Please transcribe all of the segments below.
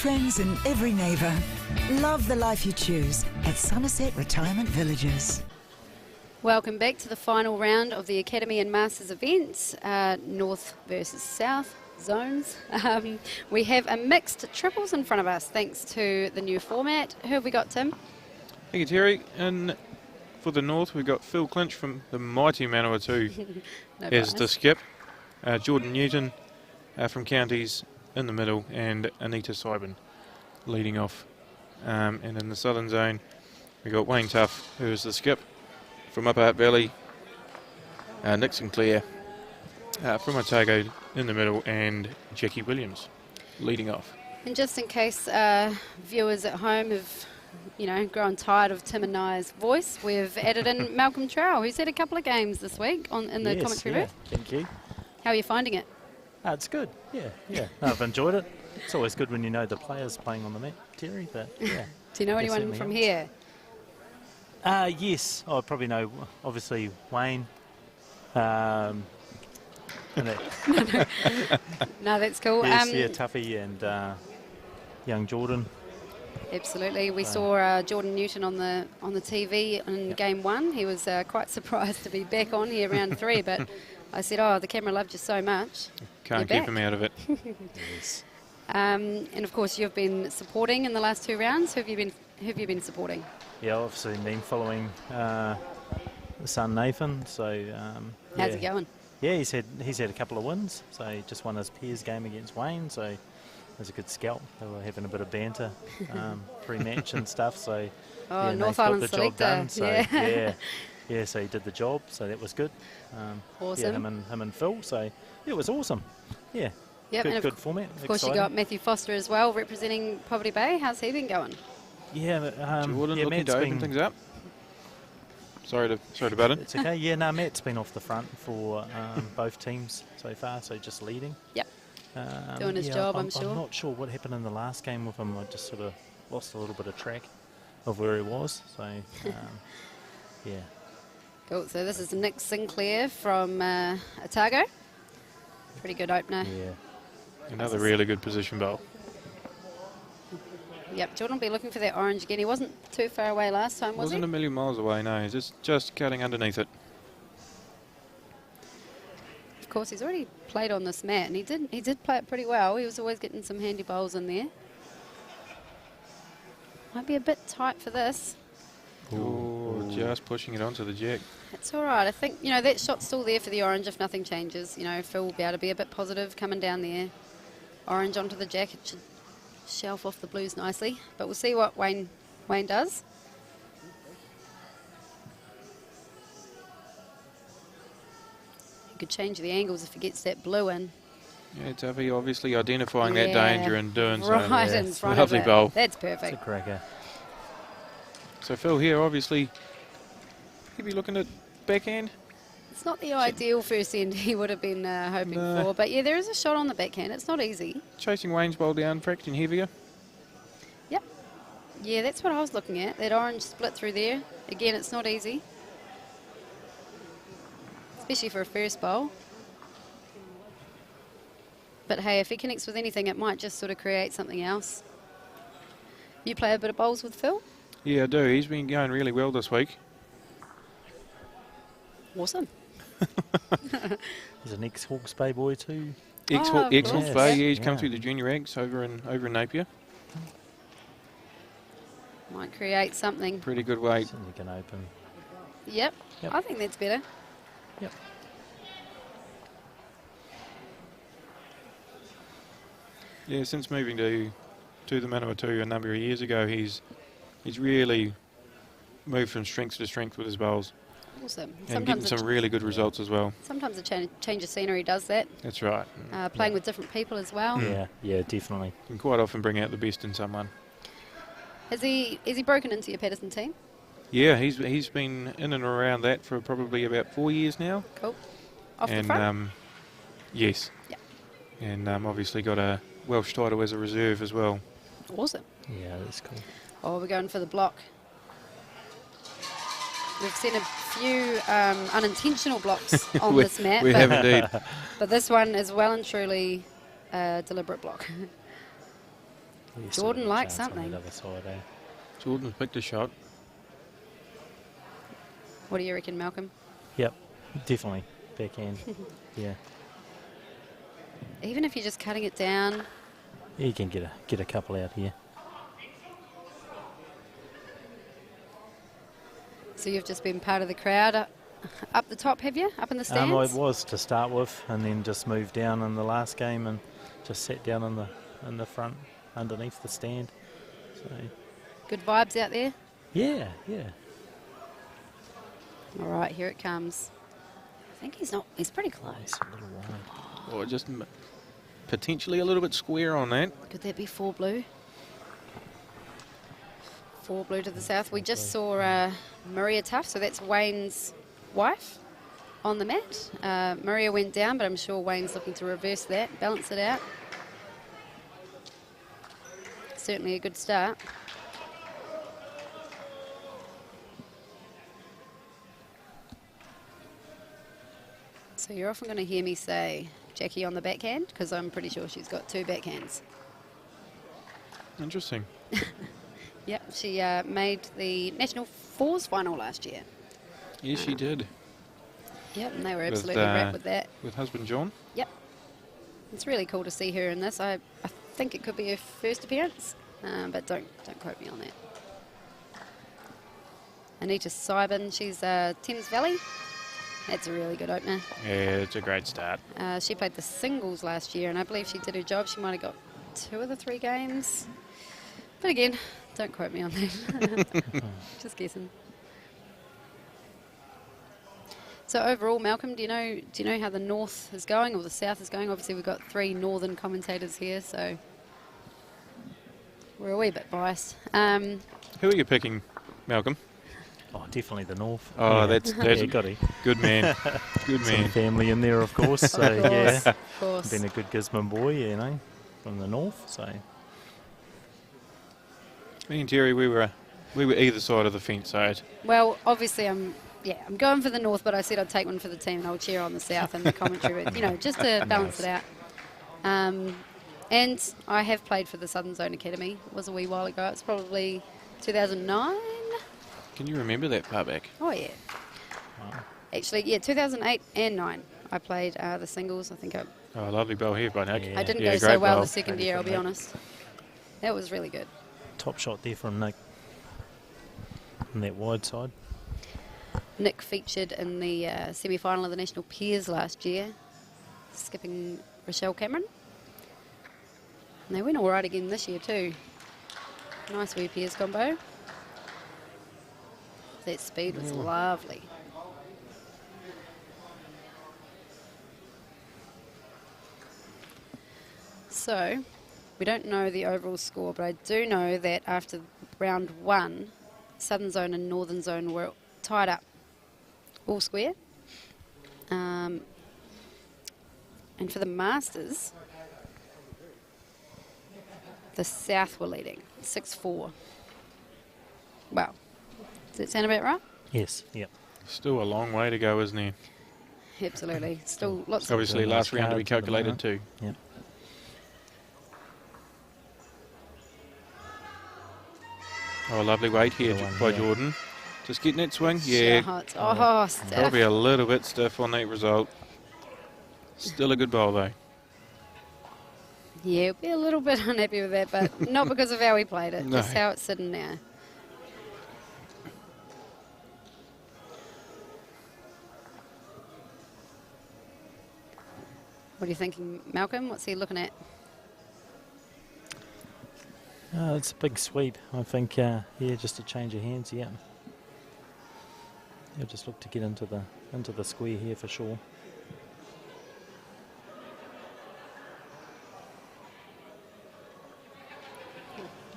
friends and every neighbour. Love the life you choose at Somerset Retirement Villages. Welcome back to the final round of the Academy and Masters events, North versus South zones. We have a mixed triples in front of us thanks to the new format. Who have we got, Tim? Thank you, Terry. And for the North, we've got Phil Clinch from the mighty Manawatu as the skip. Jordan Newton from Counties in the middle, and Anita Syben leading off. And in the Southern Zone, we've got Wayne Tuff, who is the skip. From Upper Hutt Valley, Nick Sinclair from Otago in the middle, and Jacquie Williams leading off. And just in case viewers at home have, grown tired of Tim and I's voice, we've added in Malcolm Trowell, who's had a couple of games this week in the commentary booth. Thank you. How are you finding it? It's good. Yeah. No, I've enjoyed it. It's always good when you know the players playing on the mat, Terry. But yeah. Do you know anyone from here? Yes, I probably know, obviously, Wayne. And No, that's cool. yes, Tuffy and young Jordan. Absolutely. We saw Jordan Newton on the TV in game one. He was quite surprised to be back on here round 3, but I said, the camera loved you so much. Can't keep him out of it. Yes. And of course, you've been supporting in the last 2 rounds. Who have you been supporting? Yeah, obviously been following the son Nathan. So how's it going? Yeah, he's had a couple of wins. So he just won his peers game against Wayne. So it was a good scalp. They were having a bit of banter pre-match and stuff. So North got Island the selector. job done. So yeah, so he did the job. So that was good. Awesome. Him and Phil. So it was awesome. Yeah. Yep, Good format. Of course, you got Matthew Foster as well, representing Poverty Bay. How's he been going? Jordan looking Matt's to open things up. Sorry to butt in. It's okay. Yeah, no, Matt's been off the front for both teams so far, so just leading. Yep. Doing his job, I'm sure. I'm not sure what happened in the last game with him. I just sort of lost a little bit of track of where he was. So, yeah. Cool. So this is Nick Sinclair from Otago. Pretty good opener. Yeah. Another really good position bowl. Yep, Jordan will be looking for that orange again. He wasn't too far away last time, was he? Wasn't a million miles away, no. He's just cutting underneath it. Of course, he's already played on this mat, and he did play it pretty well. He was always getting some handy bowls in there. Might be a bit tight for this. Oh, just pushing it onto the jack. It's all right. I think, that shot's still there for the orange if nothing changes. Phil will be able to be a bit positive coming down there. Orange onto the jack. It should shelf off the blues nicely, but we'll see what Wayne does. He could change the angles if he gets that blue in. Yeah, Tuffy obviously identifying that danger and doing so. Right in front of it. Lovely bowl. That's perfect. It's a cracker. So Phil here, obviously, he'd be looking at backhand. It's not the ideal first end he would have been hoping for, but yeah, there is a shot on the backhand. It's not easy. Chasing Wayne's bowl down, fracturing heavier. Yep. Yeah, that's what I was looking at. That orange split through there. Again, it's not easy, especially for a first bowl. But hey, if he connects with anything, it might just sort of create something else. You play a bit of bowls with Phil? Yeah, I do. He's been going really well this week. Awesome. He's an ex-Hawke's Bay boy too. Ex-Hawke's Bay, yeah, he's come through the junior ranks over in Napier. Might create something. Pretty good weight. Something can open. Yep. I think that's better. Yep. Yeah, since moving to the Manawatu a number of years ago, he's really moved from strength to strength with his bowls. Awesome. And getting some really good results as well. Sometimes a change of scenery does that. That's right. Playing with different people as well. Yeah, definitely. Can quite often bring out the best in someone. Has he broken into your Patterson team? Yeah, he's been in and around that for probably about 4 years now. Cool. Off the front? Yes. Yeah. And obviously got a Welsh title as a reserve as well. Awesome. Yeah, that's cool. Oh, we're going for the block. We've seen a few unintentional blocks on this map. We have indeed. But this one is well and truly a deliberate block. Yeah, Jordan likes chance on something. the other side, eh? Jordan's picked a shot. What do you reckon, Malcolm? Yep, definitely backhand. Yeah, Even if you're just cutting it down. you can get a couple out here. So you've just been part of the crowd up the top, have you? Up in the stands? I was to start with, and then just moved down in the last game and just sat down in the front underneath the stand. So Good vibes out there? yeah. All right, here it comes. I think he's pretty close. It's a little wide. Or just potentially a little bit square on that. Could that be 4 blue? 4 blue to the south. We just saw Maria Tuff, so that's Wayne's wife on the mat. Maria went down, but I'm sure Wayne's looking to reverse that, balance it out. Certainly a good start. So you're often going to hear me say Jacquie on the backhand, because I'm pretty sure she's got 2 backhands. Interesting. Yep, she made the National Fours final last year. Yes, she did. Yep, and they were absolutely wrapped with that. With husband John. Yep. It's really cool to see her in this. I think it could be her first appearance, but don't quote me on that. Anita Syben, she's Thames Valley. That's a really good opener. Yeah, it's a great start. She played the singles last year, and I believe she did her job. She might have got 2 of the 3 games. But again, don't quote me on that. Just guessing. So overall, Malcolm, do you know how the north is going or the south is going? Obviously, we've got 3 northern commentators here, so we're a wee bit biased. Who are you picking, Malcolm? Oh, definitely the north. Oh, yeah. that's yeah, got it. good man. Good Some man. family in there, of course. So Of course, yeah, of course. been a good Gisborne boy, you know, from the north. So Me and Terry, we were either side of the fence side. Well, obviously, I'm going for the north, but I said I'd take one for the team and I'll cheer on the south and the commentary, but, just to balance it out. And I have played for the Southern Zone Academy. It was a wee while ago. It's probably 2009. Can you remember that far back? Oh, yeah. wow. Actually, yeah, 2008 and 9. I played the singles. I think Oh, lovely bowl here by Nick. Yeah. I didn't Yeah, go so great well bowl. the second Ready year, for I'll be Nick. honest. That was really good. Top shot there from Nick on that wide side. Nick featured in the semi-final of the National Peers last year, skipping Rochelle Cameron. And they went all right again this year too. Nice wee Peers combo. That speed was lovely. So, we don't know the overall score, but I do know that after round 1, Southern Zone and Northern Zone were tied up, all square. And for the Masters, the South were leading, 6-4. Wow. Does that sound about right? Yes, yep. Still a long way to go, isn't there? Absolutely. Still lots of... Obviously, Very last nice round to be card for the calculated winner. too. Yep. Oh, lovely weight here Good one, by yeah. Jordan. Just getting that swing. Yeah, Shots. Oh, stiff. probably a little bit stiff on that result. Still a good bowl though. Yeah, we'll be a little bit unhappy with that, but not because of how we played it, No. just how it's sitting now. What are you thinking, Malcolm? What's he looking at? It's a big sweep. I think, yeah, just a change of hands, yeah. He'll just look to get into the square here for sure.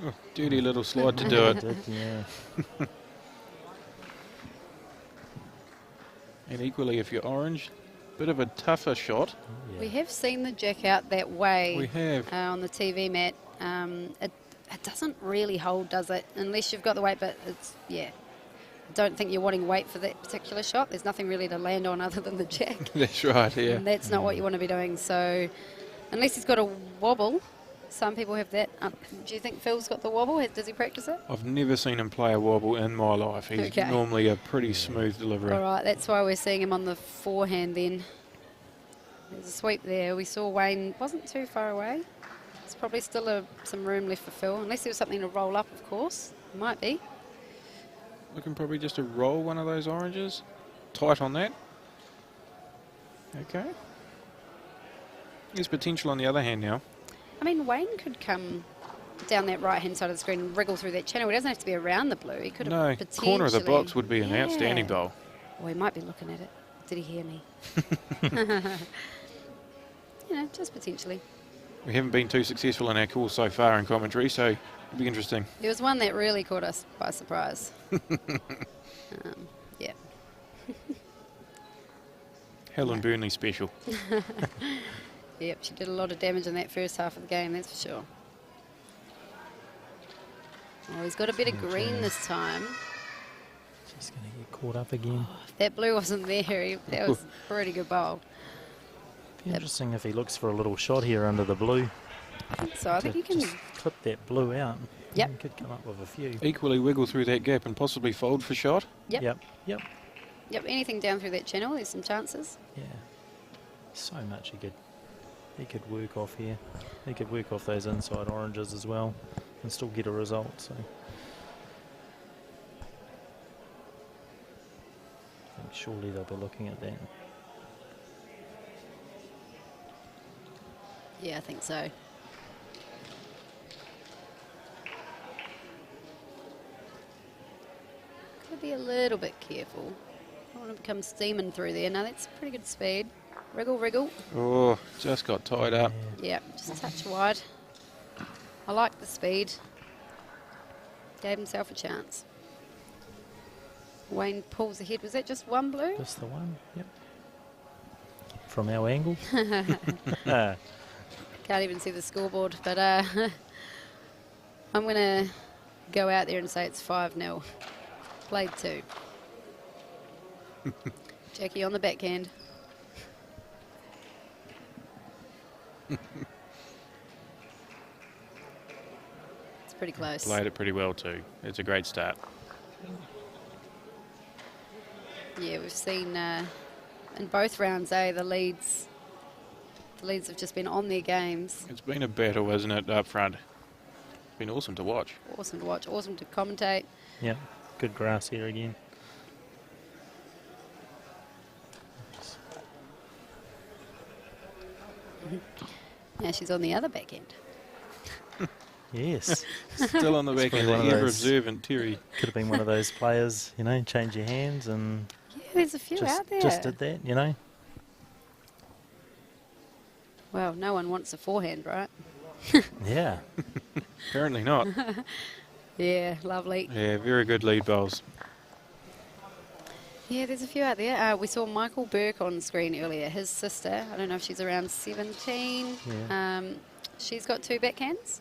Oh, dirty little slide to do it. Did, yeah. And equally, if you're orange, bit of a tougher shot. Yeah. We have seen the jack out that way We have. on the TV mat. It doesn't really hold, does it? Unless you've got the weight, but it's, yeah. I don't think you're wanting weight for that particular shot. There's nothing really to land on other than the jack. That's right, yeah. And that's not what you want to be doing. So unless he's got a wobble, Some people have that. Do you think Phil's got the wobble? Does he practice it? I've never seen him play a wobble in my life. He's normally a pretty smooth deliverer. All right, that's why we're seeing him on the forehand then. There's a sweep there. We saw Wayne wasn't too far away. There's probably still some room left for Phil, unless there was something to roll up, of course. Might be. Looking probably just to roll one of those oranges. Tight on that. Okay. There's potential on the other hand now. I mean, Wayne could come down that right-hand side of the screen and wriggle through that channel. He doesn't have to be around the blue. He could have potentially... corner of the box would be an outstanding bowl. Well, he might be looking at it. Did he hear me? Just potentially. We haven't been too successful in our calls so far in commentary, so it'll be interesting. There was one that really caught us by surprise. Yeah. Helen Burnley special. Yep, she did a lot of damage in that first half of the game, that's for sure. Oh, he's got a bit of green this time. She's going to get caught up again. Oh, if that blue wasn't there, that was a pretty good bowl. Be interesting if he looks for a little shot here under the blue. I think so. I think you can just clip that blue out. Yep. You could come up with a few. Equally wiggle through that gap and possibly fold for shot. Yep. Yep. Anything down through that channel, there's some chances. Yeah. So much he could work off here. He could work off those inside oranges as well and still get a result. So I think surely they'll be looking at that. Yeah, I think so. Gotta be a little bit careful. I don't want to become steaming through there. No, that's pretty good speed. Wriggle, wriggle. Oh, just got tied up. Yeah, just a touch wide. I like the speed. Gave himself a chance. Wayne pulls ahead. Was that just one blue? Just the one, yep. From our angle. Can't even see the scoreboard, but I'm going to go out there and say it's 5-0. Played 2. Jacquie on the backhand. It's pretty close. Played it pretty well too. It's a great start. Yeah, we've seen in both rounds, the leads have just been on their games. It's been a battle, isn't it, up front? It's been awesome to watch. Awesome to watch, awesome to commentate. Yeah, good grass here again. Now she's on the other back end. Yes. Still on the back end, ever observant Terry. Could have been one of those players, change your hands and... Yeah, there's a few out there. Just did that, Well, no one wants a forehand, right? Yeah. Apparently not. Yeah, lovely. Yeah, very good lead bowls. Yeah, there's a few out there. We saw Michael Burke on screen earlier. His sister, I don't know if she's around 17. Yeah. She's got 2 backhands.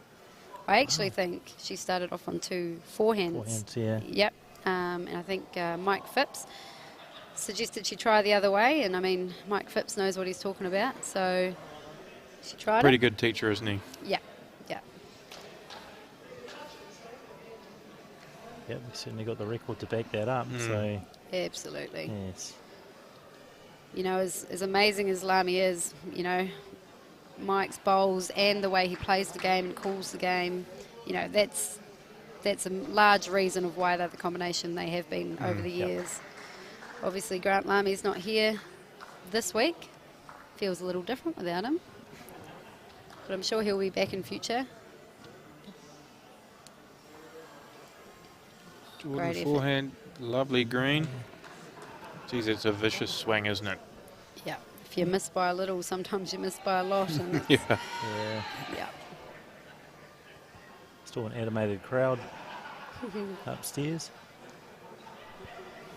I actually think she started off on 2 forehands. Forehands, yeah. Yep. And I think Mike Phipps suggested she try the other way. And, I mean, Mike Phipps knows what he's talking about. So she tried Pretty good teacher, isn't he? Yeah. Yeah. Yep, we certainly got the record to back that up. So Absolutely. yes. As amazing as Lamy is, Mike's bowls and the way he plays the game and calls the game, that's a large reason of why they're the combination they have been over the years. Obviously, Grant Lamy's not here this week. Feels a little different without him. But I'm sure he'll be back in future. Jordan Great forehand, lovely green. Geez, it's a vicious swing, isn't it? Yeah. If you miss by a little, sometimes you miss by a lot. And Yeah. yeah. Still an animated crowd upstairs.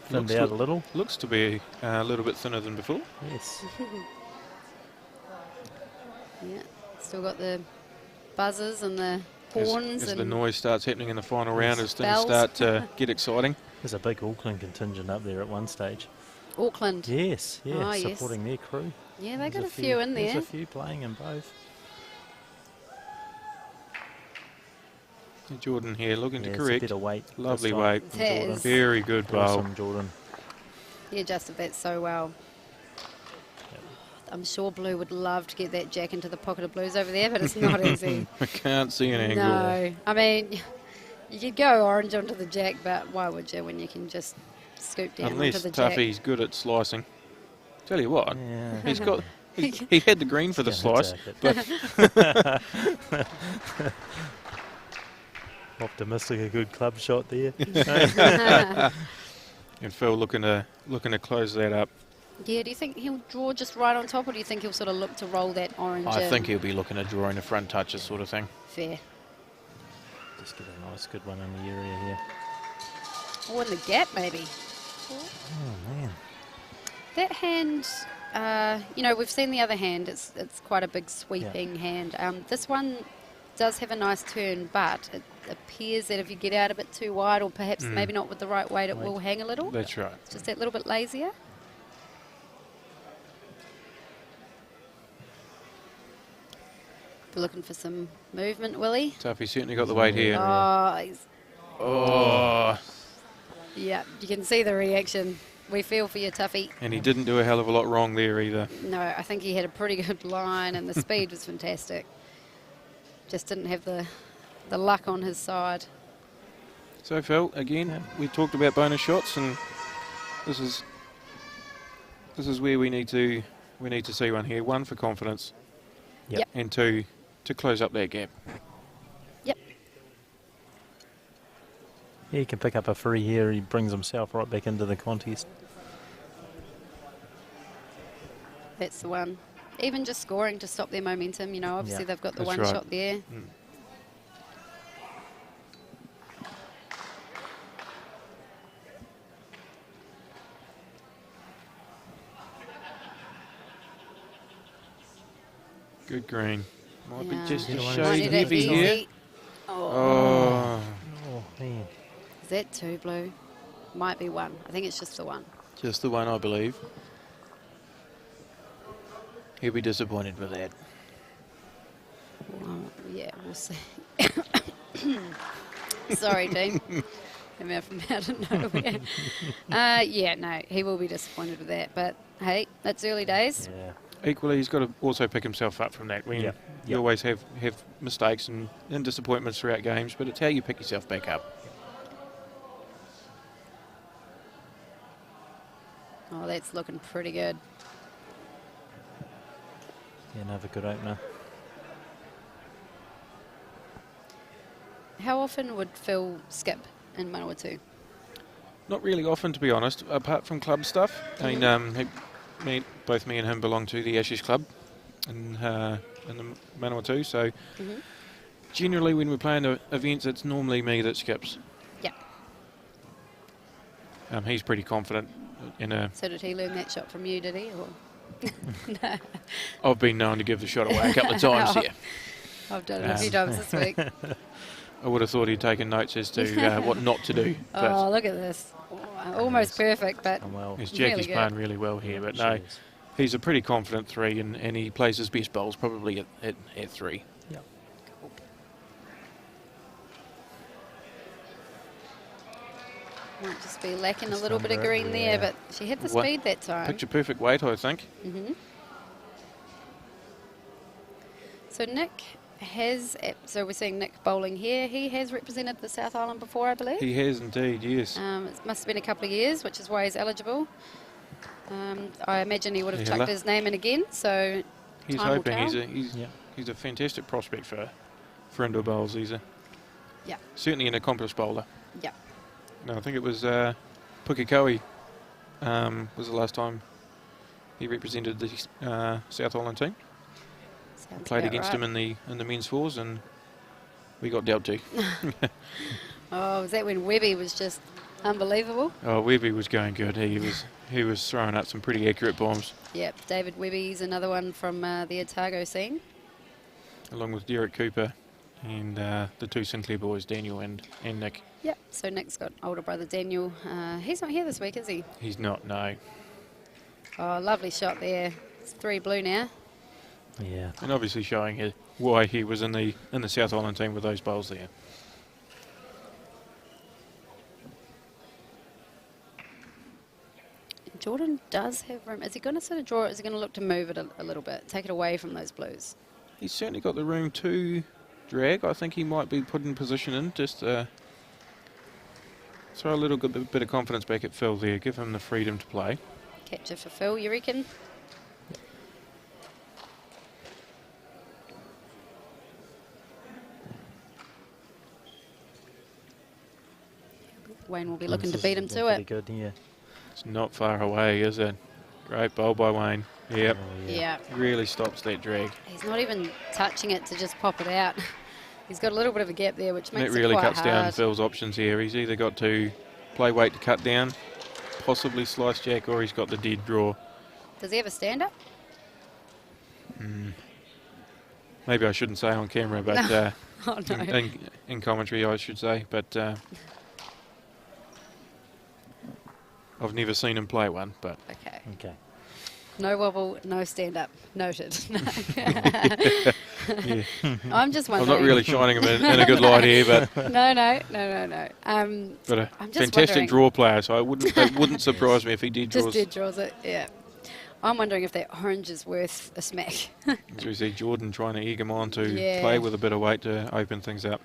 Thinned out a little. Looks to be a little bit thinner than before. Yes. Yeah. Still got the buzzers and the horns. As and the noise starts happening in the final round, as things bells. start to get exciting. There's a big Auckland contingent up there at one stage. Auckland. Yes, yeah, Oh, yes. supporting their crew. Yeah, they got There's a few in there. There's a few playing in both. Jordan here looking to It's correct. a bit of weight. Lovely this time weight. from It Jordan. is. Very good bowl. Awesome, Jordan. He adjusted that so well. I'm sure Blue would love to get that jack into the pocket of Blue's over there, but it's not easy. I can't see an angle. No. I mean, you could go orange onto the jack, but why would you when you can just scoop down Unless onto the jack? Tuffy's good at slicing. Tell you what, Yeah. he's got. He had the green for the Gonna slice, take it. but Optimistic, a good club shot there. and Phil looking to close that up. Yeah, do you think he'll draw just right on top, or do you think he'll sort of look to roll that orange I in? think he'll be looking at drawing the front touches sort of thing. Fair. Just get a nice good one in the area here. Or in the gap, maybe. Oh, man. That hand, you know, we've seen the other hand. It's quite a big sweeping hand. This one does have a nice turn, but it appears that if you get out a bit too wide, or perhaps maybe not with the right weight, it will hang a little. That's right. Just that little bit lazier. We're looking for some movement, Willie. Tuffy certainly got the weight here. Oh, he's, Oh, yeah, you can see the reaction. We feel for you, Tuffy. and he didn't do a hell of a lot wrong there either. No, I think he had a pretty good line, and the speed was fantastic. Just didn't have the luck on his side. So Phil, again, we talked about bonus shots, and this is where we need to see one here. One for confidence, Yep. and two to close up that gap. Yep. Yeah, he can pick up a free here. He brings himself right back into the contest. That's the one. Even just scoring to stop their momentum, you know, obviously Yeah. they've got the That's one right. shot there. Good green. Might Yeah. be just a Yeah, Might shade need it heavy easy. here. Oh. Oh, Oh, man. Is that two, Blue? Might be one. I think it's just the one. just the one, I believe. He'll be disappointed with that. Well, yeah, we'll see. Sorry, team. Came out from out of nowhere. Yeah, no, he will be disappointed with that. But hey, that's early days. Yeah. Equally, he's got to also pick himself up from that. When Yep. you always have mistakes and disappointments throughout games, but it's how you pick yourself back up. Oh, that's looking pretty good. Yeah, another good opener. How often would Phil skip in Manawatu? Not really often, to be honest, apart from club stuff. I mean, both me and him belong to the Ashes Club in the Manawatu, so generally when we're playing the events, it's normally me that skips. Yeah. He's pretty confident in a... So did he learn that shot from you, did he? Or? No. I've been known to give the shot away a couple of times here. I've done it a few times this week. I would have thought he'd taken notes as to what not to do. Oh, But look at this. Almost perfect, but And well, as really Jackie's good. playing really well here, but no, cheers. he's a pretty confident three, and he plays his best bowls probably at three. Yep. might just be lacking Just a little bit of under it, green there, yeah. but she had the What- speed that time. Picture perfect weight, I think. So Nick has, so we're seeing Nick bowling here. He has represented the South Island before, I believe. He has indeed, yes. It must have been a couple of years, which is why he's eligible. I imagine he would have Yeah, chucked his name in again, so He's time will hoping tell. Yep. he's a fantastic prospect for indoor bowls. He's Yeah, certainly an accomplished bowler. yeah. No, I think it was Pukekohe was the last time he represented the South Island team. Sounds Played about against right. him in the men's fours, and we got dealt to. Oh, was that when Webby was just unbelievable? Oh, Webby was going good. He was throwing out some pretty accurate bombs, Yep, David Webby's another one from the Otago scene. along with Derek Cooper and the two Sinclair boys, Daniel and Nick. Yep, so Nick's got older brother Daniel. He's not here this week, is he? He's not, no. Oh, lovely shot there. It's 3 blue now. Yeah. And obviously showing why he was in the South Island team with those bowls there. Jordan does have room. Is he going to sort of draw it? Is he going to look to move it a little bit, take it away from those blues? He's certainly got the room to drag. I think he might be put in position in. Just throw a little bit of confidence back at Phil there. Give him the freedom to play. Capture for Phil, you reckon? Wayne will be looking to beat him to it. Good, yeah. It's not far away, is it? Great bowl by Wayne. Yep. Yeah. Really stops that drag. He's not even touching it to just pop it out. He's got a little bit of a gap there, which makes That really it quite cuts hard. down Phil's options here. He's either got to play weight to cut down, possibly slice jack, or he's got the dead draw. Does he have a stand-up? Maybe I shouldn't say on camera, but Oh, no. in commentary I should say. But I've never seen him play one. But Okay. Okay. No wobble, no stand-up. Noted. yeah. I'm just I'm wondering. not really shining him in a good light here, but No. but a I'm just fantastic wondering- draw player. So it wouldn't surprise me if he did Just draws. dead draws it, yeah. I'm wondering if that orange is worth a smack. As we see Jordan trying to egg him on to Yeah. play with a bit of weight to open things up.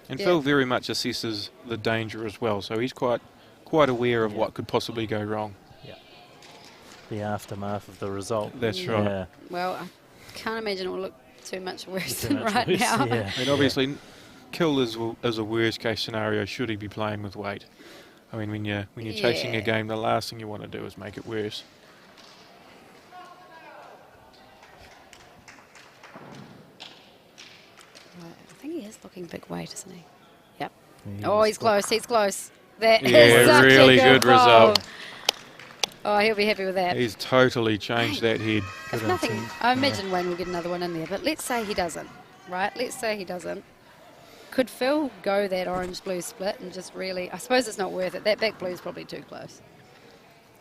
And Yeah. Phil very much assesses the danger as well, so he's quite aware of what could possibly go wrong. Yeah. The aftermath of the result. That's right. Yeah. Well, I can't imagine it will look too much worse Too than much right worse, now. yeah. And obviously, kill is a worst case scenario should he be playing with weight. I mean, when you're chasing a Yeah. game, the last thing you want to do is make it worse. Right, I think he is looking big weight, isn't he? Yep. Yeah, Oh, he's close. He's close. That is Yeah, such really a good ball. result. Oh, he'll be happy with that. He's totally changed that head. If nothing, I imagine Wayne will get another one in there, but let's say he doesn't, right? Let's say he doesn't. Could Phil go that orange-blue split and just really... I suppose it's not worth it. That back blue is probably too close.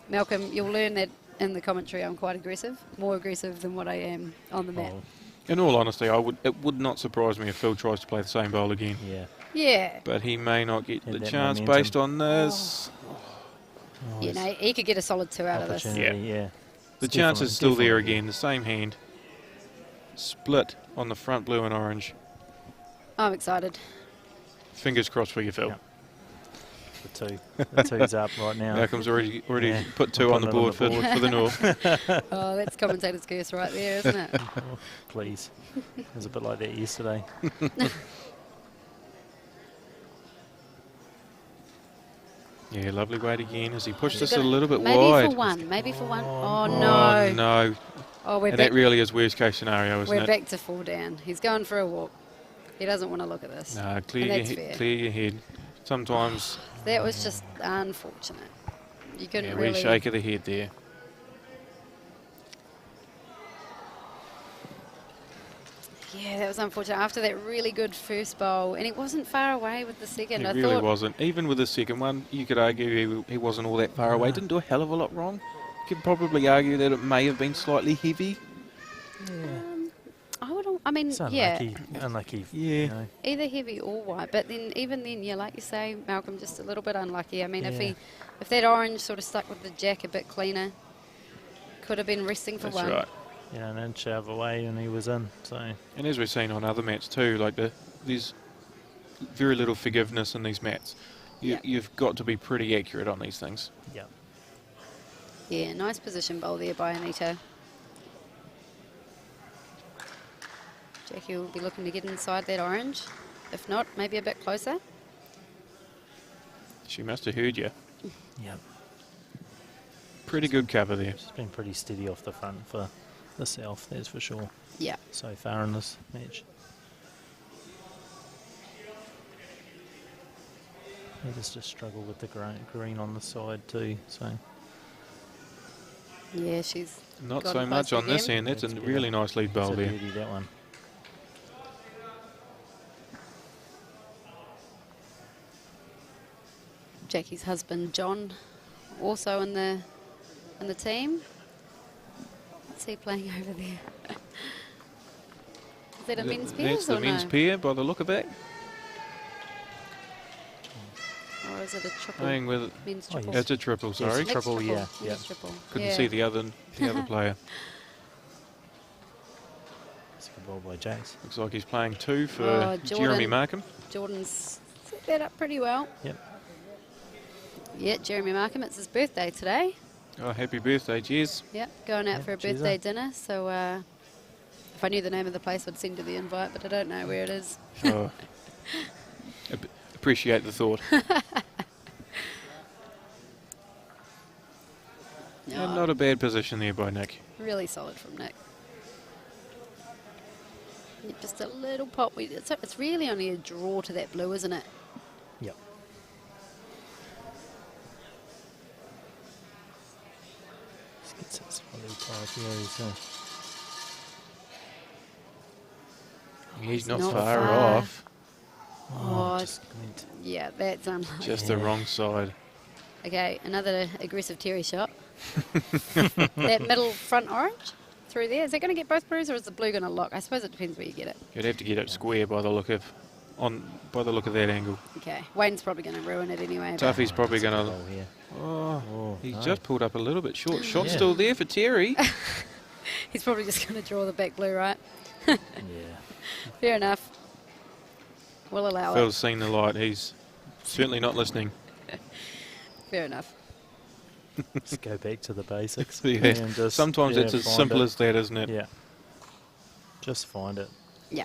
Malcolm, you'll learn that in the commentary I'm quite aggressive, more aggressive than what I am on the mat. Oh, In all honesty, it would not surprise me if Phil tries to play the same bowl again. yeah. Yeah. But he may not get Had the that chance momentum. based on this. Oh, You there's know, he could get a solid 2 out of this. opportunity, yeah. The It's chance is still there definitely- again, the same hand. Split on the front blue and orange. I'm excited. Fingers crossed for you, Phil. Yeah. The two's up right now. Malcolm's already Yeah. put 2 on the Putting it on board, the board. for the North. Oh, that's commentator's curse right there, isn't it? Oh, please. It was a bit like that yesterday. Yeah, lovely weight again as he pushed He's this a gonna- little bit maybe wide. for one. Maybe for one. Oh, Oh, no. no. Oh, we're And back. that really is worst case scenario, isn't We're it? back to fall down. He's going for a walk. He doesn't want to look at this. No, And clear that's fair. your head. Sometimes That was just unfortunate. You couldn't yeah, really... we shake of the head there. Yeah, that was unfortunate. After that really good first bowl, and he wasn't far away with the second. It I really thought, wasn't. Even with the second one, you could argue he wasn't all that far away. Didn't do a hell of a lot wrong. You could probably argue that it may have been slightly heavy. I mean, It's yeah, unlucky. Yeah. You know. either heavy or white. But then, even then, yeah, like you say, Malcolm, just a little bit unlucky. I mean, Yeah. if that orange sort of stuck with the jack a bit cleaner, could have been resting for That's one. right. You know, an inch out of the way and he was in. So And as we've seen on other mats too, like there's very little forgiveness in these mats. Yeah. You've got to be pretty accurate on these things. yeah. Yeah, nice position bowl there by Anita. Jacquie will be looking to get inside that orange. If not, maybe a bit closer. She must have heard you. Yeah. Pretty good cover there. She's been pretty steady off the front for the South, that's for sure, Yeah. so far in this match. They just struggle with the green on the side too, so Yeah, she's Not got so him much close on this again. end. That's a That's really better. nice lead it's bowl a there. beauty, that one. Jackie's husband John, also in the team. What's he playing over there? Is that a men's pair That's the or men's no? pair by the look of it. Or is it a triple? Playing with Men's Oh, triple. yes. It's a triple, Yes, sorry. Mixed triple, triple. yeah, yeah. Men's triple. Couldn't Yeah. see the other player. It's a good ball by Jace. Looks like he's playing 2 for Oh, Jeremy Jordan. Markham. Jordan's set that up pretty well. Yep. Yeah, Jeremy Markham, it's his birthday today. Oh, happy birthday, Jez. Yep, going out Yep, for a cheers, birthday dinner. So if I knew the name of the place, I'd send you the invite, but I don't know where it is. Oh. Appreciate the thought. Yeah, not a bad position there by Nick. Really solid from Nick. Yep, just a little pop. It's really only a draw to that blue, isn't it? Yep. Just gets it slightly tight here. He's not not far far. off. Oh, just glint. yeah, that's unlucky. Just the Yeah. wrong side. Okay, another aggressive Terry shot. That middle front orange through there. Is that going to get both blues or is the blue going to lock? I suppose it depends where you get it. You'd have to get it square by the look of that angle. Okay, Wayne's probably going to ruin it anyway. but- Tuffy's probably That's a going good to... ball here. Oh, he's no. just pulled up a little bit short. Shot Yeah. still there for Terry. He's probably just going to draw the back blue, right? Yeah. Fair enough. We'll allow Phil's seen the light. He's certainly not listening. it. Fair enough. Just go back to the basics. Yeah. And just, Sometimes yeah, it's as find simple it. as that, isn't it? Yeah. Just find it. Yeah.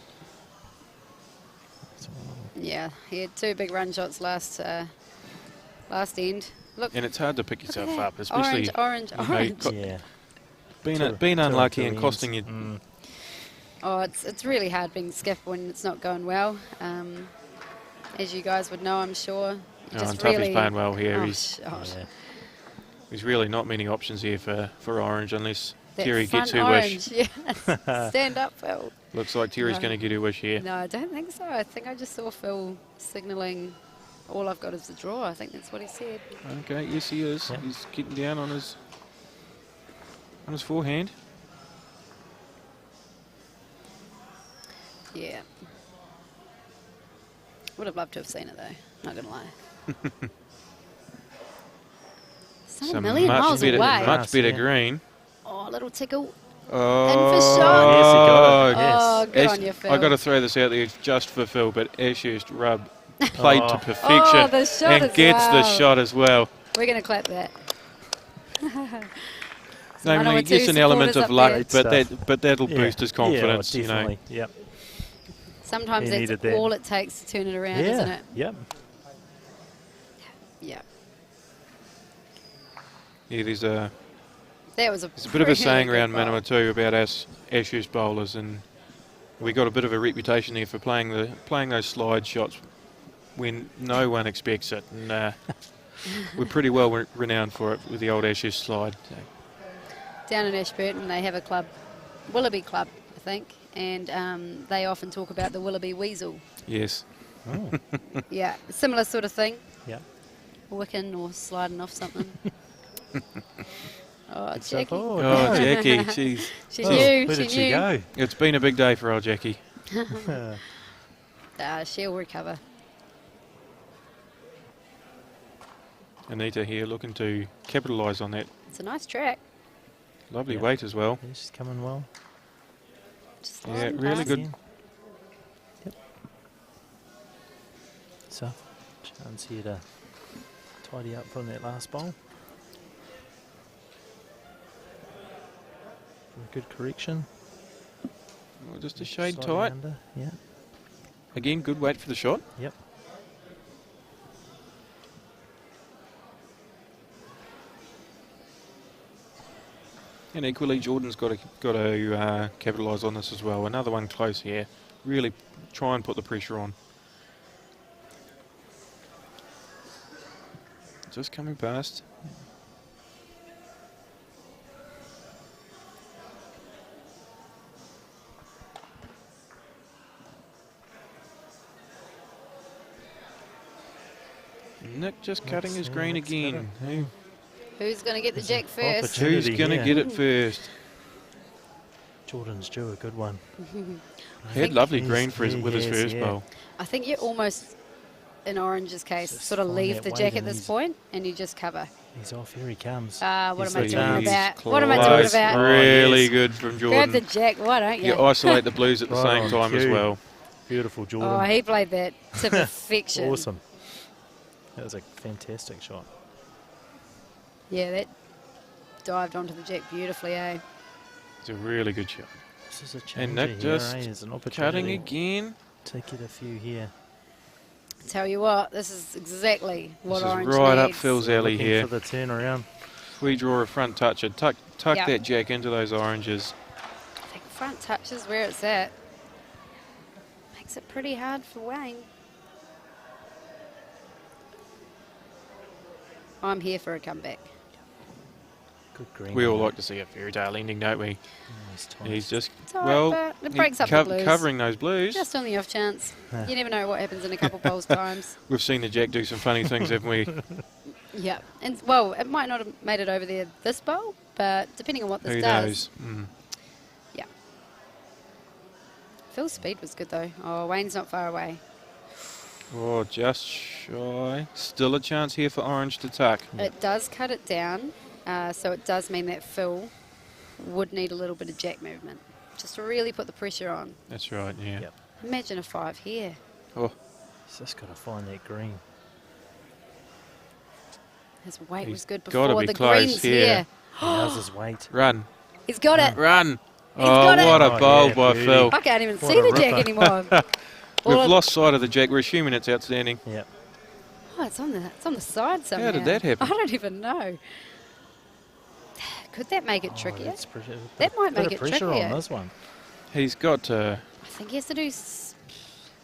Yeah, he had 2 big run shots last end. Look, And it's hard to pick look at yourself that. up, especially orange. you know, orange. got- Yeah. being Two unlucky at and the costing you. ends. Oh, it's really hard being skiff when it's not going well. As you guys would know, I'm sure. You Oh, just and Tuffy's really, playing well here. Oh, He's shot. Yeah. There's really not many options here for Orange unless That Terry gets front her orange. wish. Yes. Stand up, Phil. Looks like Terry's No. going to get her wish here. No, I don't think so. I think I just saw Phil signalling all I've got is the draw. I think that's what he said. Okay, yes he is. Yep. He's getting down on his forehand. Yeah. Would have loved to have seen it though, not going to lie. So a million miles away. much better Yeah. green. Oh, a little tickle. Oh, shot. Yes, he got it. Yes. Oh, good on you, Phil. I've got to throw this out there just for Phil, but Ashurst Rub played to Oh. perfection Oh, the shot and as gets the well. shot as well. We're going to clap that. No, Manawa he gets two an element supporters of up luck, there. but that'll Yeah. boost his confidence, Yeah, you know. definitely. Yep. Sometimes He that's needed that. all it takes to turn it around, Yeah. isn't it? Yep. Yeah. Yeah, there's a That was a bit of a really saying good around bowl. Manawatu about us Ashurst bowlers, and we got a bit of a reputation there for playing those slide shots when no one expects it. And we're pretty well renowned for it with the old Ashurst slide. So. Down in Ashburton, they have a club, Willoughby Club, I think, and they often talk about the Willoughby Weasel. Yes. Oh. Yeah, similar sort of thing, Yep. wicking or sliding off something. Oh, Good stuff. Jackie. Oh, Oh, no. Jackie, jeez. She Oh, knew, where she did she knew. go? It's been a big day for old Jackie. She'll recover. Anita here looking to capitalise on that. It's a nice track. Lovely Yeah. weight as well. Yeah, she's coming well. Just Yeah, sliding really past. good. Yep. So, chance here to tidy up from that last bowl. A good correction. Oh, just a shade Slightly tight. under. Yeah. Again, good weight for the shot. Yep. And equally, Jordan's got to capitalise on this as well. Another one close here. Really try and put the pressure on. Just coming past. Nick just cutting his Yeah, green Nick's again. cutting. Who's going to get the There's jack an first? opportunity. Who's going to here. get it first? Jordan's due a good one. He had lovely Yes, green for he with his has, first yeah. bowl. I think you almost in Orange's case. Just Sort of find leave that the weight jack at and this point, and you just cover. He's off. Here he comes. What am I He's doing the- about? He's What am I doing close. about? Really yes. good from Grab Jordan. the jack, why don't you? You isolate the blues at the Right same on time as cue. well. Beautiful, Jordan. Oh, he played that to perfection. Awesome. That was a fantastic shot. Yeah, that dived onto the jack beautifully, eh? It's a really good shot. This is a And changer Nick here, just There's an cutting opportunity again. to get a few here. Tell you what, this is exactly what This is Orange right up needs. Phil's alley Looking here. for the turnaround. We draw a front toucher. Tuck Yep. that jack into those oranges. I think front touch is where it's at. Makes it pretty hard for Wayne. I'm here for a comeback. Good green. We all on like it. to see a fairy tale ending, don't we? Nice tight. He's just, It's all right, but it breaks up the blues. covering those blues. Just on the off chance. You never know what happens in a couple bowls times. We've seen the jack do some funny things, haven't we? Yeah. And, well, it might not have made it over there this bowl, but depending on what this Who does. knows? Mm. Yeah. Phil's speed was good, though. Oh, Wayne's not far away. Oh, just shy. Still a chance here for Orange to tuck. It does cut it down, so it does mean that Phil would need a little bit of jack movement just to really put the pressure on. That's right, yeah. Yep. Imagine a 5 here. Oh, He's just got to find that green. His weight He's was good gotta before be the close green's here. here. How's his weight? run, He's got it. run. He's Oh, got it. what a Oh, bowl yeah, by beauty. Phil. I can't even What see a the jack ripper. anymore. We've All I- lost sight of the jack. We're assuming it's outstanding. Yep. Oh, it's on the side somehow. How did that happen? I don't even know. Could that make it trickier? That's pretty, That might bit make of it pressure trickier. on this one. He's got to. I think he has to do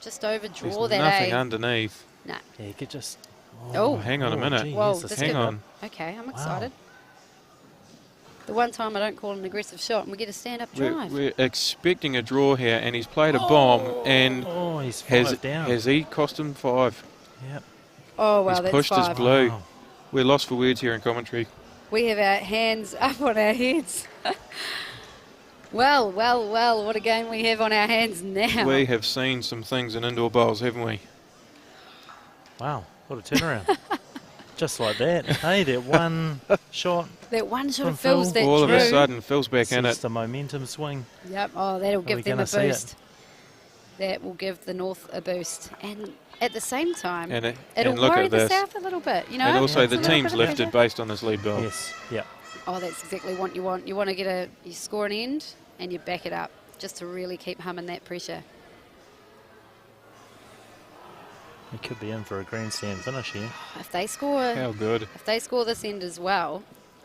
just overdraw There's that nothing A. underneath. Nah. Yeah, you could just... Oh. Hang on a minute. gee, Whoa, here's the this Hang could- skipper. on. Okay, I'm Wow. excited. The one time I don't call an aggressive shot and we get a stand-up drive. We're expecting a draw here, and he's played a bomb, and Oh, he's has five down. has he cost him 5? Yep. Oh, wow, He's that's pushed 5. his blue. Wow. We're lost for words here in commentary. We have our hands up on our heads. Well, what a game we have on our hands now. We have seen some things in indoor bowls, haven't we? Wow, what a turnaround. Just like that. Hey, that one shot. That one shot From of Phil's Phil. that All of a drew. sudden, Phil's back in Sees it. the momentum swing. Yep, oh, that'll we give them gonna a see it? boost. That will give the North a boost. And at the same time, And it'll look worry at the this. South a little bit, you know? And also, It's the a little team's bit of lifted pressure. based on this lead ball. Yes, yep. Oh, that's exactly what you want. You want to get you score an end and you back it up just to really keep humming that pressure. He could be in for a grandstand finish here. If they score, How good. if they score this end as well,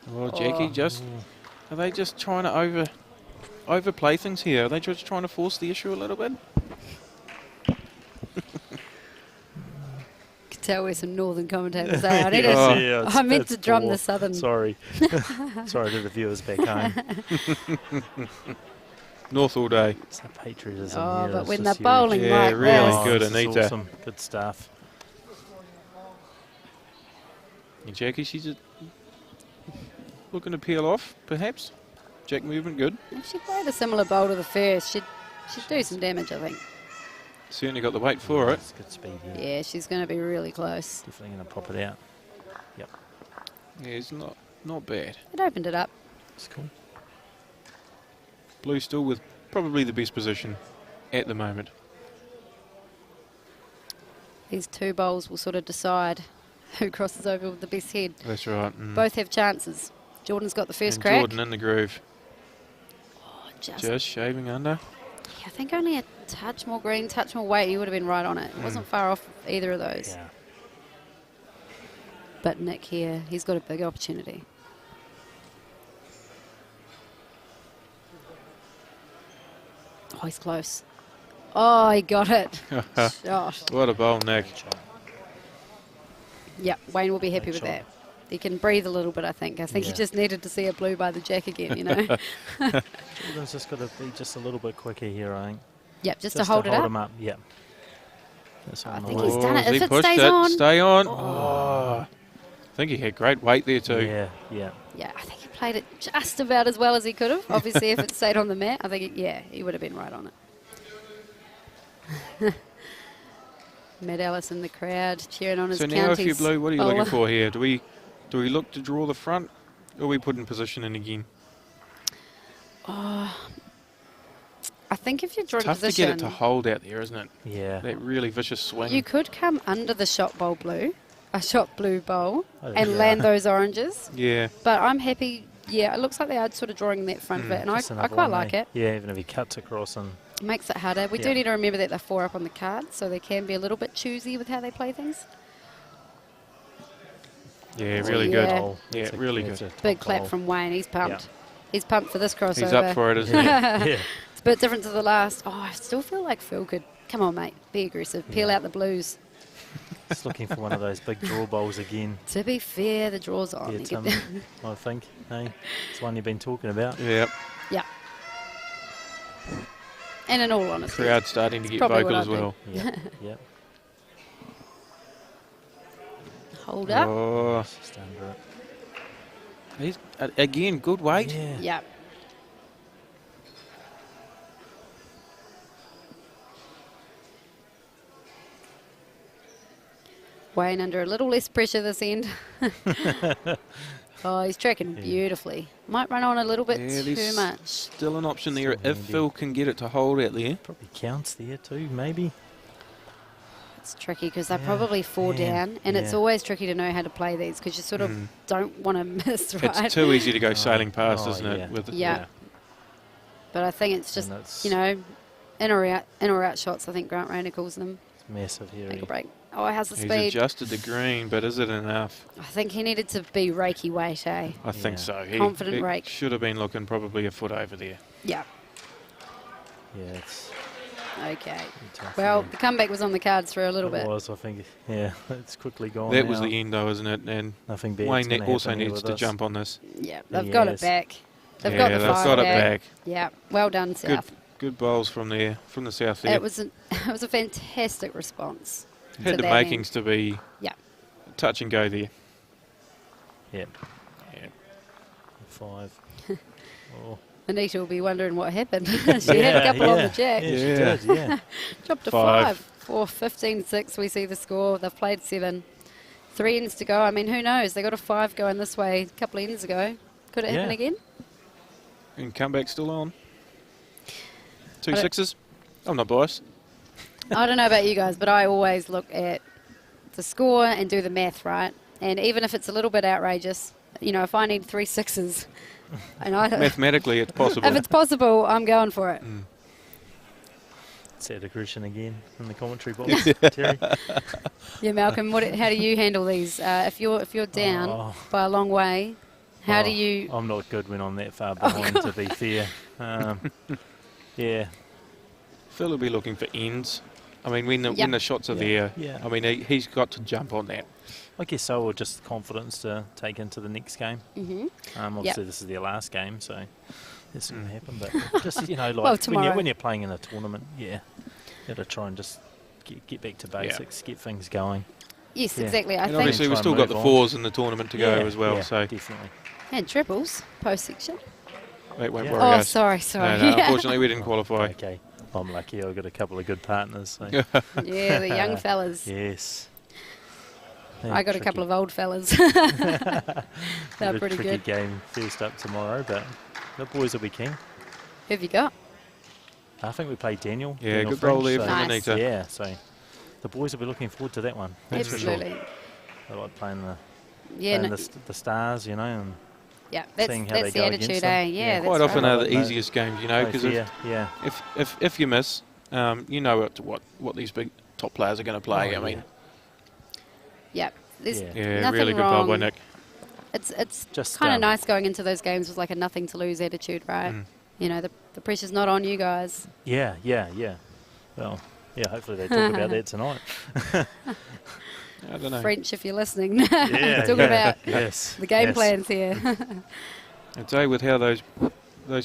Well, Jackie, are they just trying to overplay things here? Are they just trying to force the issue a little bit? you can tell we're some northern commentators. Eh? I, need Yes, to, yeah, I meant it's to drum poor. the southern. Sorry. Sorry to the viewers back home. North all day. It's the patriotism Oh, here. but It's when just they're bowling Yeah, like really this, good, this is Anita. Awesome. Good stuff. And Jackie, she's just looking to peel off, perhaps. Jack movement good. if she played a similar bowl to the first, she'd do some damage, I think. Certainly got the weight for it. It's good speed here. Yeah, she's going to be really close. Definitely going to pop it out. Yep. Yeah, it's not bad. It opened it up. It's cool. Blue still with probably the best position at the moment. These two bowls will sort of decide who crosses over with the best head. That's right. Mm. Both have chances. Jordan's got the first And crack. Jordan in the groove. Oh, just, Just shaving under. yeah, I think only a touch more green, touch more weight, he would have been right on it. It wasn't far off either of those. Yeah. But Nick here, he's got a big opportunity. Oh, he's close. Oh, he got it. Shot. What a bowl, Nick. Good shot. Yep, Wayne will be happy Good with shot. that. He can breathe a little bit, I think. I think he Yeah. just needed to see a blue by the jack again, you know. Jordan's just got to be just a little bit quicker here, I think. Yep, just to hold it up. him up. Yep. That's I on the think line. he's done it. has If he it pushed stays it? on. Stay on. Oh. Oh. I think he had great weight there too. Yeah, yeah. Yeah, I think he played it just about as well as he could have. Obviously, if it stayed on the mat, I think, he would have been right on it. Matt Ellis in the crowd cheering on his So now, if counties you blue, what are you bowler. looking for here? Do we look to draw the front, or are we put in position in again? I think if you're drawing Tough position, to get it to hold out there, isn't it? Yeah. That really vicious swing. you could come under the shot blue bowl, Oh, and yeah. land those oranges. Yeah. But I'm happy. Yeah, it looks like they are sort of drawing that front bit, and I Just another quite one, like eh? it. Yeah, even if he cuts across and It makes it harder. We do Yeah. need to remember that they're 4 up on the card, so they can be a little bit choosy with how they play things. Yeah, Oh, really yeah. good. Yeah, really good. Big clap from Wayne. He's pumped. Yeah. He's pumped for this crossover. He's up for it, isn't he? Yeah. It's a bit different to the last. Oh, I still feel like Phil could. Come on, mate. Be aggressive. Peel out the blues. Just looking for one of those big draw bowls again. To be fair, the draw's on. Yeah, You Tim, get- I think. Hey, it's one you've been talking about. Yeah. yeah. And in all honesty, Crowd starting to get probably vocal what as I'd do. well. Yeah, yeah. hold up. Oh, Just under it. he's again good weight. Yeah. Yeah. Wayne under a little less pressure this end. Oh, he's tracking beautifully. Might run on a little bit Yeah, too there's much. Still an option there Still if handy. Phil can get it to hold out there. Probably counts there too, maybe. It's tricky because they Yeah, probably fall man, down, and it's yeah. always tricky to know how to play these because you sort of don't want to miss, right? It's too easy to go sailing past, oh, isn't yeah. it? With Yeah. But I think it's just, And that's- you know, in or out shots, I think Grant Rayner calls them. It's massive here. Make a break. Oh, how's the He's speed? adjusted the green, but is it enough? I think he needed to be reiki weight, eh? I think Yeah. so. He Confident rake. should have been looking probably a foot over there. Yeah. Yeah, it's Okay. tough. Well, yeah. the comeback was on the cards for a little It bit. was, I think. Yeah, it's quickly gone. That was now. the end, though, isn't it? And Nothing bad's Wayne gonna also happen here needs with to this. jump on this. Yeah, they've got it Yes. back. They've Yeah, got the they've five got it back. back. Yeah, well done, South. Good bowls from there, from the south there. It was a fantastic response. Had to the that makings end. to be Yeah. touch and go there. Yeah, Yeah. 5. Oh. Anita will be wondering what happened. She had a couple on the jack. Yeah, she Yeah. did, yeah. Dropped to 5. Five. 4, 15-6, we see the score. They've played 7. 3 ends to go. I mean, who knows? They got a 5 going this way a couple of ends ago. Could it happen Yeah. again? And comeback still on. 2 I don't- sixes. I'm not biased. I don't know about you guys, but I always look at the score and do the math, right? And even if it's a little bit outrageous, you know, if I need 3 sixes, and Mathematically, it's possible. if it's possible, I'm going for it. It's that aggression again in the commentary box, Terry. Yeah, Malcolm, how do you handle these? If you're down Oh. by a long way, how do Oh, you? I'm not good when I'm that far behind, to be fair. Yeah. Phil will be looking for ends. I mean, when Yep. the shots are Yeah. there, Yeah. I mean, he's got to jump on that. I guess so, or just confidence to take into the next game. Mhm. Obviously, this is their last game, so that's going to happen. But just, like Well, tomorrow. when you're playing in a tournament, you got to try and just get back to basics, get things going. Yes, Yeah. exactly. I And think. obviously, Try we've and still got move the on. 4s in the tournament to go as well, yeah, so definitely. And triples post section. that won't Yeah. worry Oh, us. sorry. No, no, unfortunately, we didn't qualify. Okay, I'm lucky. I've got a couple of good partners. So. Yeah, the young fellas. Yes. I got a couple of old fellas. They're a pretty tricky good. game first up tomorrow, but the boys will be keen. Who have you got? I think we played Daniel. Yeah, Daniel good roll French, there so- from Nice. Anita. Yeah, so the boys will be looking forward to that one. That's for sure. Absolutely. They like playing Yeah, playing the stars, and yeah. That's seeing how they the go against attitude, them. eh? Yeah. Yeah, that's Quite often right. are the No- easiest games, you know, play because fair, yeah. if you miss, you know what these big top players are going to play. Oh, I mean, Yeah. There's Yeah. yeah, nothing really good wrong. bowl by Nick. It's Just, kind of nice going into those games with like a nothing to lose attitude, right? You know, the pressure's not on you guys. Yeah. Well, yeah, hopefully they talk about that tonight. I don't know. French, if you're listening. Yeah, Talking about yes, the game yes. plans here. I'd say with how those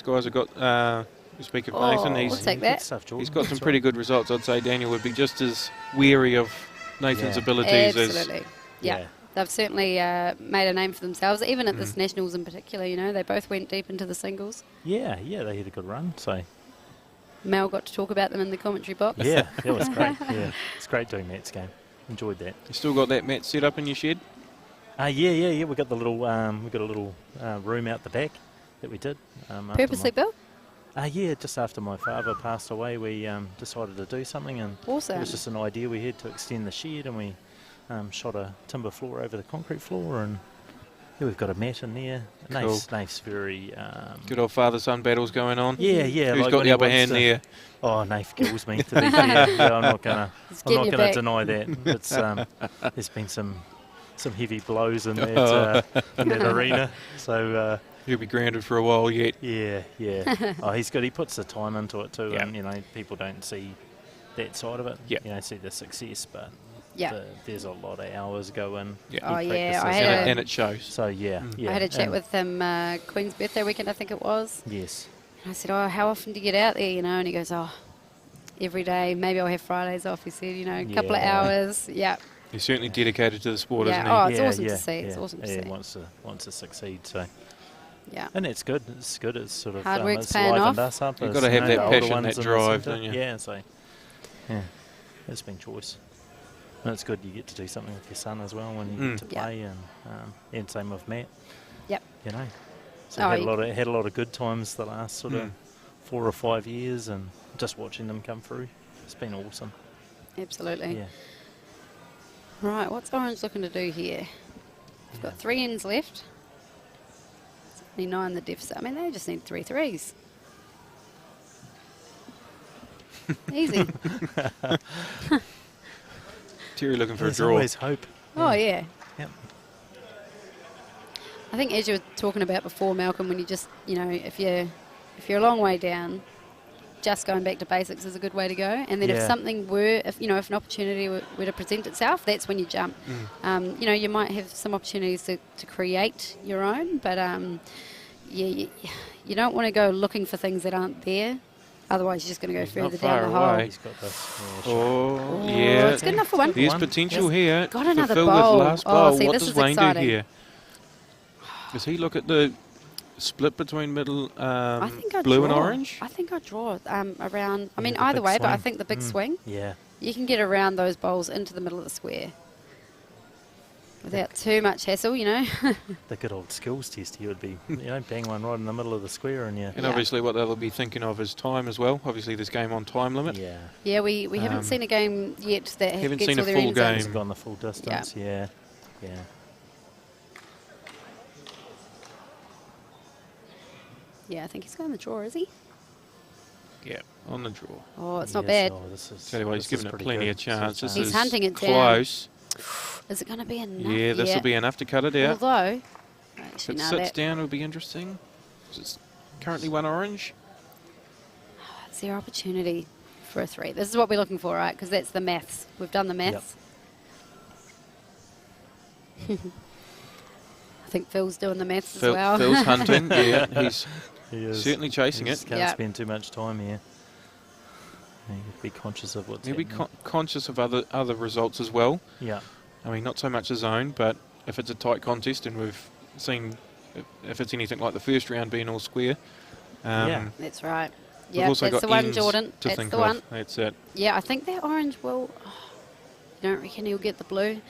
guys have got. Speak of Nathan, we'll take that. Good stuff, Jordan. he's got some That's pretty right. good results. I'd say Daniel would be just as wary of Nathan's Yeah. abilities as Absolutely. Yeah. Yeah. They've certainly made a name for themselves, even at this Nationals in particular, you know. They both went deep into the singles. Yeah, they had a good run, so Mel got to talk about them in the commentary box. Yeah, that was great. Yeah, it's great doing Matt's game. Enjoyed that. You still got that mat set up in your shed? Yeah. We got the little room out the back that we did. Purposely built? Yeah, just after my father passed away, we decided to do something, and Awesome. it was just an idea we had to extend the shed, and we shot a timber floor over the concrete floor, and yeah, we've got a mat in there. Cool. Naif's very... Good old father-son battles going on. Yeah. Who's like got when the he upper wants hand to- there? Oh, Naif kills me, to be fair. Yeah, I'm not gonna getting your back. deny that. It's there's been some heavy blows in that arena. So He'll be grounded for a while yet. yeah. Oh, he's good. He puts the time into it too, Yeah. and people don't see that side of it. Yeah. See the success, but Yeah. there's a lot of hours go in. Yeah. Oh, He yeah, practices I And, had it, and it shows. So yeah. I had a chat and- with him Queen's birthday weekend, I think it was. Yes. And I said, oh, how often do you get out there, And he goes, oh, every day. Maybe I'll have Fridays off, he said, a couple of Yeah. hours. Yeah. He's certainly dedicated to the sport, Yeah. isn't he? Oh, it's awesome to see. It's awesome to yeah, see. wants to succeed. So. Yeah. And it's good. It's good. It's sort of Hard work's it's paying livened off. us up. You've as, gotta have that the older passion, ones that in the drive, centre. don't you? Yeah. So it's been choice. And it's good you get to do something with your son as well when you get to Yeah. play, and same with Matt. Yep. So Oh, had you- a lot of good times the last sort of 4 or 5 years, and just watching them come through, it's been awesome. Absolutely. Yeah. Right, what's Orange looking to do here? We've got 3 ends left. It's only 9 the deficit. I mean, they just need 3 threes. Easy. Terry looking for There's a draw. always hope. Oh, yeah. Yep. I think as you were talking about before, Malcolm, when you just, if you're a long way down, just going back to basics is a good way to go. And then if Yeah. something if an opportunity were to present itself, that's when you jump. You might have some opportunities to create your own, but you don't want to go looking for things that aren't there. Otherwise, you're just going to go He's not further down the far hole. away. He's got this. Oh, Oh, yeah. it's good enough for one. There's One. potential Yes. here. Got to another fill bowl. This last Oh, bowl. see, What this does is Wayne exciting. do here? Does he look at the split between middle I think I'd blue and draw. orange? I think I'd draw around. I mean, the either big way, but I swing. think the big swing. Yeah. You can get around those bowls into the middle of the square without too much hassle, The good old skills test here would be, bang one right in the middle of the square, and And Yeah. obviously what they'll be thinking of is time as well. Obviously this game on time limit. yeah. Yeah, we haven't Um, seen a game yet that haven't gets seen all a their full ends in. game. He's gone the full distance. Yeah. Yeah, I think he's going the draw, is he? Yeah, on the draw. Oh, it's not Yes, bad. oh, this is, Tell you what, he's this is given it pretty plenty good. of chance. This He's is hunting it down. close. Is it going to be enough? Yeah, this will be enough to cut it out. Although, If actually, it no, sits that, down, it'll be interesting. It's currently one orange. it's their opportunity for a 3. This is what we're looking for, right? Because that's the maths. We've done the maths. I think Phil's doing the maths as well. Phil's hunting. Yeah, he's He is. certainly chasing He it. just can't Yeah. spend too much time here. You have to be conscious of what's He'll be happening. conscious of other results as well. Yeah. I mean, not so much his own, but if it's a tight contest, and we've seen if it's anything like the first round being all square, Yeah. That's right. we've Yeah, also that's got the one, ends Jordan. to That's think the of. one. That's it. Yeah, I think that orange will... you don't reckon he'll get the blue?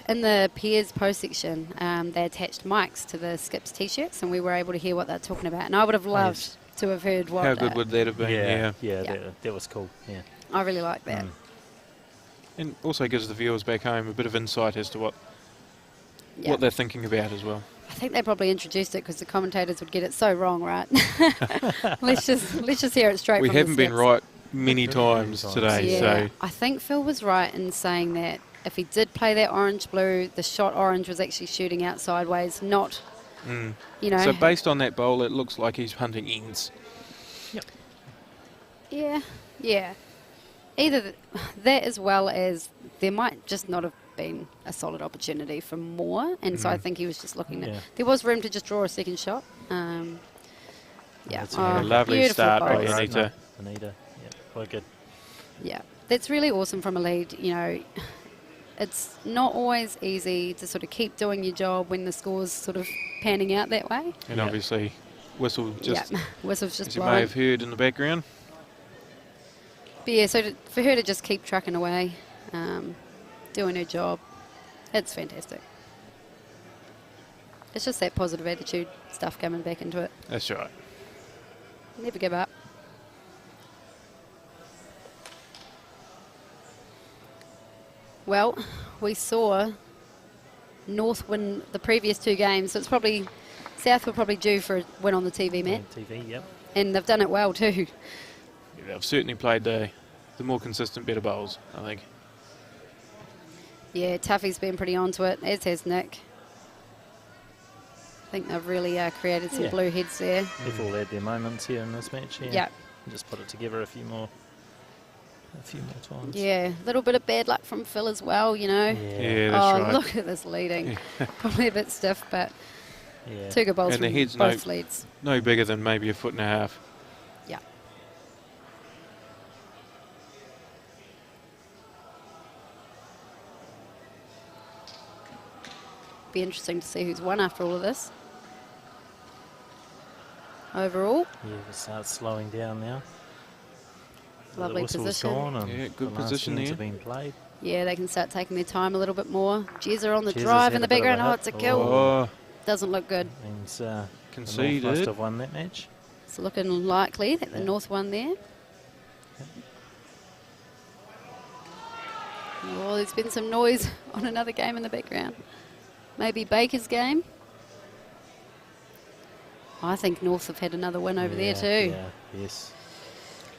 In the peers post section, they attached mics to the Skips T-shirts, and we were able to hear what they're talking about. And I would have loved Yes. to have heard what... How good would that have been? Yeah. Yeah. That was cool. Yeah. I really like that. And also gives the viewers back home a bit of insight as to what Yeah. they're thinking about as well. I think they probably introduced it because the commentators would get it so wrong, right? let's just hear it straight We from the haven't been Skips. right many times times. today, Yeah, so I think Phil was right in saying that if he did play that orange-blue, the shot orange was actually shooting out sideways, not, So based on that bowl, it looks like he's hunting ends. Yeah. Either that as well as there might just not have been a solid opportunity for more, and so I think he was just looking at... Yeah. There was room to just draw a second shot. That's a Oh, lovely beautiful start by bowls. Anita. Anita. Yeah. Quite good. Yeah, that's really awesome from a lead. It's not always easy to sort of keep doing your job when the score's sort of panning out that way. And Yeah. obviously whistle just, whistle's just as you blowing. may have heard in the background. But yeah, so for her to just keep trucking away, doing her job, it's fantastic. It's just that positive attitude stuff coming back into it. That's right. Never give up. Well, we saw North win the previous 2 games, so it's probably South were probably due for a win on the TV, Matt. TV, yep. And they've done it well too. Yeah, they've certainly played the more consistent, better bowls, I think. Yeah, Tuffy's been pretty onto it, as has Nick. I think they've really created some blue heads there. They've all had their moments here in this match. Yeah. Just put it together a few more times. Yeah, a little bit of bad luck from Phil as well, you know. Yeah, that's right. Look at this leading. Probably a bit stiff, but Yeah. 2 good bowls And the from head's both leads. No bigger than maybe 1.5 feet. Yeah. Be interesting to see who's won after all of this. Overall, Yeah, it starts slowing down now. Lovely the whistle's position. gone and Yeah, good the last position ends there. have been played. yeah, they can start taking their time a little bit more. Jezza on the Jezza's drive in had the a bit of a background. Oh, hit. it's a kill. Oh, Doesn't look good. Means the North conceded. must have won that match. It's looking likely that the Yeah. North won there. Oh, there's been some noise on another game in the background. Maybe Baker's game. I think North have had another win over there too. Yeah, yes.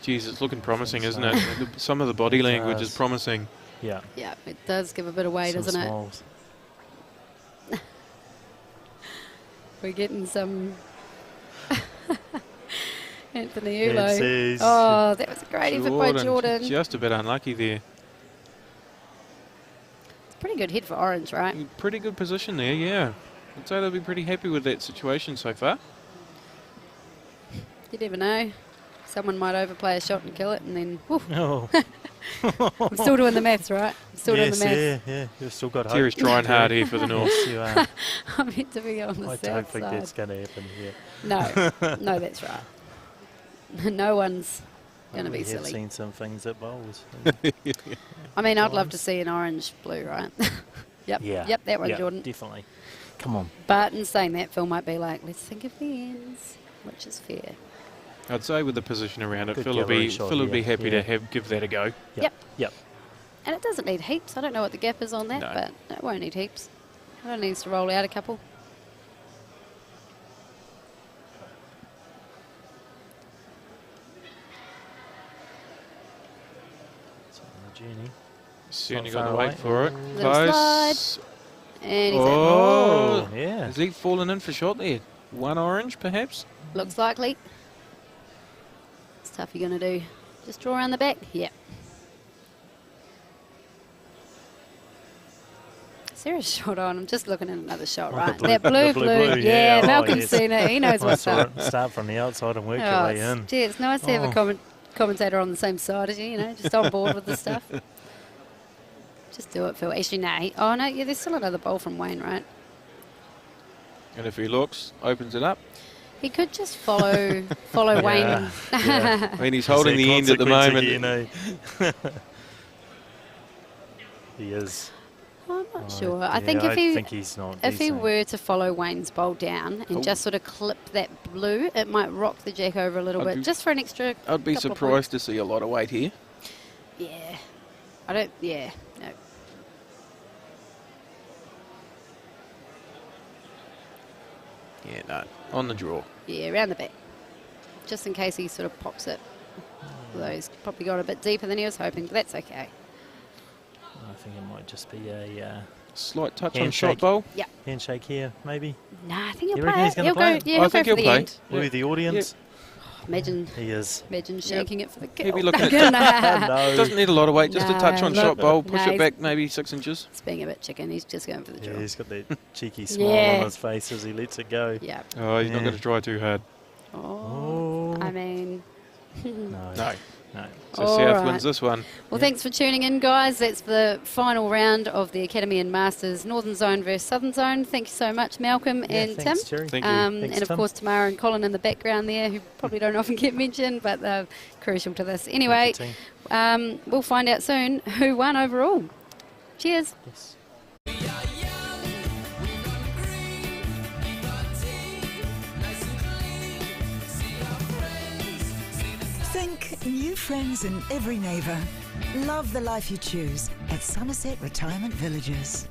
Geez, it's looking promising, isn't so. it? Some of the body It language is does. promising. Yeah. Yeah, it does give a bit away, Some doesn't it? smiles. We're getting some Anthony It Ulo. says- Oh, that was a great effort by Jordan. Just a bit unlucky there. It's a pretty good hit for Orange, right? Pretty good position there, yeah. I'd say they'll be pretty happy with that situation so far. You never know. Someone might overplay a shot and kill it, and then woof. Oh. I'm still doing the maths, right? I'm still doing the maths. yeah. You've still got hope. Terry's trying hard here for the North. Yes, you are. I'm meant to be on the I south don't think side. that's going to happen here. No, that's right. No one's going to be We have silly. seen some things at bowls. I mean, I'd love to see an orange-blue, right? Yep, Yeah. yep, that one, Yeah, Jordan. definitely. Come on. But in saying that, Phil might be like, let's think of the ends, which is fair. I'd say with the position around it, Good Phil would gallery be shot be here, happy yeah. to give that a go. Yep. Yep. And it doesn't need heaps. I don't know what the gap is on that, No. but it won't need heaps. It only needs to roll out a couple. It's on the journey. Certainly Not got to far wait away. for it. Little Close. And he's Oh, Yeah. has he fallen in for shot there? One orange, perhaps? looks likely. What's Tuffy going to do? Just draw around the back? Yep. Is there a shot on? I'm just looking at another shot, Oh, right? the That blue- blue. the blue, Yeah, yeah. Oh, Malcolm's yes. seen it. He knows what's up. Start from the outside and work your Oh, way in. gee, it's nice to have a commentator on the same side as you know, just on board with the stuff. Just do it, Phil. Actually, no. Oh, no, yeah, there's still another bowl from Wayne, right? And if he looks, opens it up. He could just follow Wayne. Yeah. I mean, he's holding the end at the moment. Again, eh? He is. I'm not Oh, sure. I yeah, think if I he think he's not. if he decent. were to follow Wayne's bowl down and Oh. just sort of clip that blue, it might rock the jack over a little I'd bit, be- just for an extra. I'd be couple of surprised to see a lot of weight here. points. Yeah, I don't. Yeah, no. Yeah, no. On the draw. Yeah, around the back, just in case he sort of pops it. Although he's probably gone a bit deeper than he was hoping, but that's okay. I think it might just be a Slight touch on Handshake. shot bowl. handshake here, maybe. Nah, I think he'll You reckon play he's it. gonna He'll play go. it? Yeah, I he'll go think for he'll the play. end. With the audience, Imagine he is. shaking it for the kill. He'll be looking at No. Doesn't need a lot of weight, just a touch No, on look, shot bowl, push no, it he's- back maybe 6 inches. He's being a bit chicken. He's just going for the draw. Yeah, he's got that cheeky smile Yeah. on his face as he lets it go. Yeah. Oh, he's not Yeah. going to try too hard. Oh, Oh. I mean, No. No. No. So All South right. wins this one. Well, thanks for tuning in, guys. That's the final round of the Academy and Masters Northern Zone versus Southern Zone. Thank you so much, Malcolm and thanks, Tim. Jerry. Thank you. Thanks, And of Tim. course, Tamara and Colin in the background there, who probably don't often get mentioned, but they're crucial to this. Anyway, Thank you, team. we'll find out soon who won overall. Cheers. Yes. Think new friends and every neighbour. Love the life you choose at Somerset Retirement Villages.